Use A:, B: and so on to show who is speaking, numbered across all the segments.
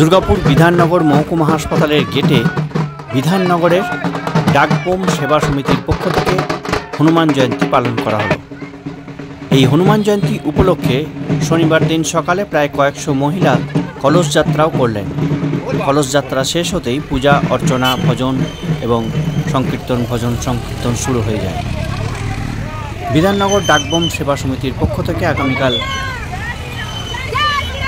A: দুর্গাপুর বিধাননগর মহকুমা হাসপাতালের গেটে বিধাননগরের ডাকবোম সেবা সমিতির পক্ষ থেকে হনুমান জয়ন্তী পালন করা হলো। এই হনুমান জয়ন্তী উপলক্ষে শনিবার দিন সকালে প্রায় কয়েকশো মহিলা কলস যাত্রাও করলেন। কলস যাত্রা শেষ হতেই পূজা অর্চনা ভজন এবং সংকীর্তন শুরু হয়ে যায়। বিধাননগর ডাকবোম সেবা সমিতির পক্ষ থেকে আগামীকাল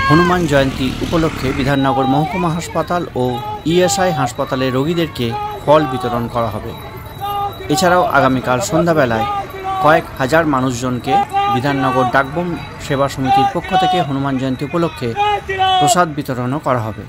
A: হনুমান জয়ন্তী উপলক্ষে বিধাননগর মহকুমা হাসপাতাল ও ইএসআই হাসপাতালে রোগীদেরকে ফল বিতরণ করা হবে। এছাড়াও আগামীকাল সন্ধ্যাবেলায় কয়েক হাজার মানুষজনকে বিধাননগর ডাকবোম সেবা সমিতির পক্ষ থেকে হনুমান জয়ন্তী উপলক্ষে প্রসাদ বিতরণও করা হবে।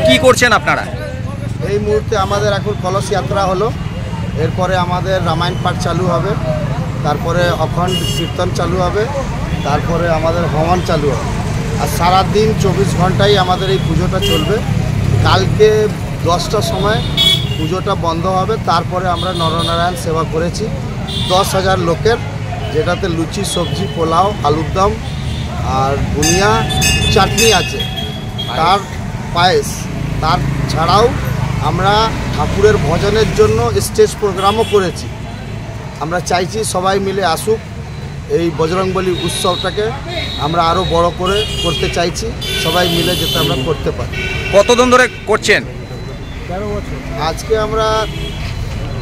B: কি করছেন আপনারা?
C: এই মুহূর্তে আমাদের এখন কলস যাত্রা হলো, এরপরে আমাদের রামায়ণ পাঠ চালু হবে, তারপরে অখণ্ড কীর্তন চালু হবে, তারপরে আমাদের হবন চালু হবে। আর সারাদিন 24 ঘন্টাই আমাদের এই পুজোটা চলবে। কালকে 10টার সময় পুজোটা বন্ধ হবে। তারপরে আমরা নরনারায়ণ সেবা করেছি 10,000 লোকের, যেটাতে লুচি, সবজি, পোলাও, আলুর দম আর বুনিয়া চাটনি আছে, তার পায়েস। তার ছাড়াও আমরা ঠাকুরের ভজনের জন্য স্টেজ প্রোগ্রামও করেছি। আমরা চাইছি সবাই মিলে আসুক, এই বজরংবলী উৎসবটাকে আমরা আরও বড় করে করতে চাইছি, সবাই মিলে যাতে আমরা করতে পারি।
B: কতদিন ধরে করছেন?
C: 13 বছর। আজকে আমরা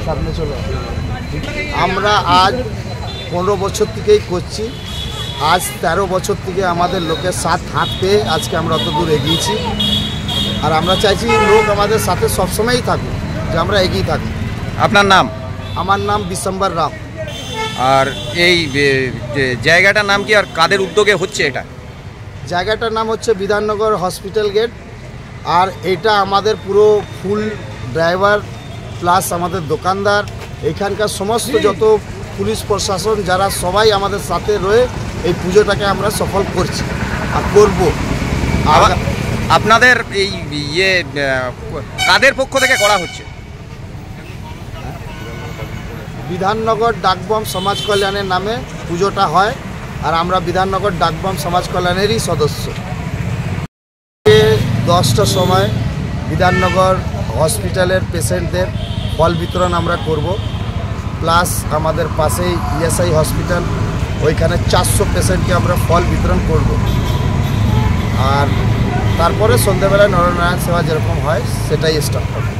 C: সামনে চলে আমরা আজ 15 বছর থেকেই করছি। আজ 13 বছর থেকে আমাদের লোকের সাথ হাত পেয়ে আজকে আমরা অত দূর এগিয়েছি। আর আমরা চাইছি লোক আমাদের সাথে সবসময়ই থাকুক, যে আমরা এগিয়ে থাকি।
B: আপনার নাম?
C: আমার নাম বিশ্বম্বর রাম।
B: আর এই জায়গাটার নাম কি আর কাদের উদ্যোগে হচ্ছে এটা?
C: জায়গাটার নাম হচ্ছে বিধাননগর হসপিটাল গেট। আর এটা আমাদের পুরো ফুল ড্রাইভার প্লাস আমাদের দোকানদার, এখানকার সমস্ত যত পুলিশ প্রশাসন যারা সবাই আমাদের সাথে রয়ে এই পুজোটাকে আমরা সফল করছি আর করব।
B: আপনাদের এই কাদের পক্ষ থেকে করা হচ্ছে?
C: বিধাননগর ডাকবোম সমাজ কল্যাণের নামে পুজোটা হয়, আর আমরা বিধাননগর ডাকবোম সমাজ কল্যাণেরই সদস্য। 10টার সময় বিধাননগর হসপিটালের পেশেন্টদের ফল বিতরণ আমরা করব। প্লাস আমাদের পাশেই ইএসআই হসপিটাল, ওইখানে 400 পেশেন্টকে আমরা ফল বিতরণ করব। আর তারপরে সন্ধ্যাবেলায় নরনারায়ণ সেবা যেরকম হয় সেটাই স্টার্ট হবে।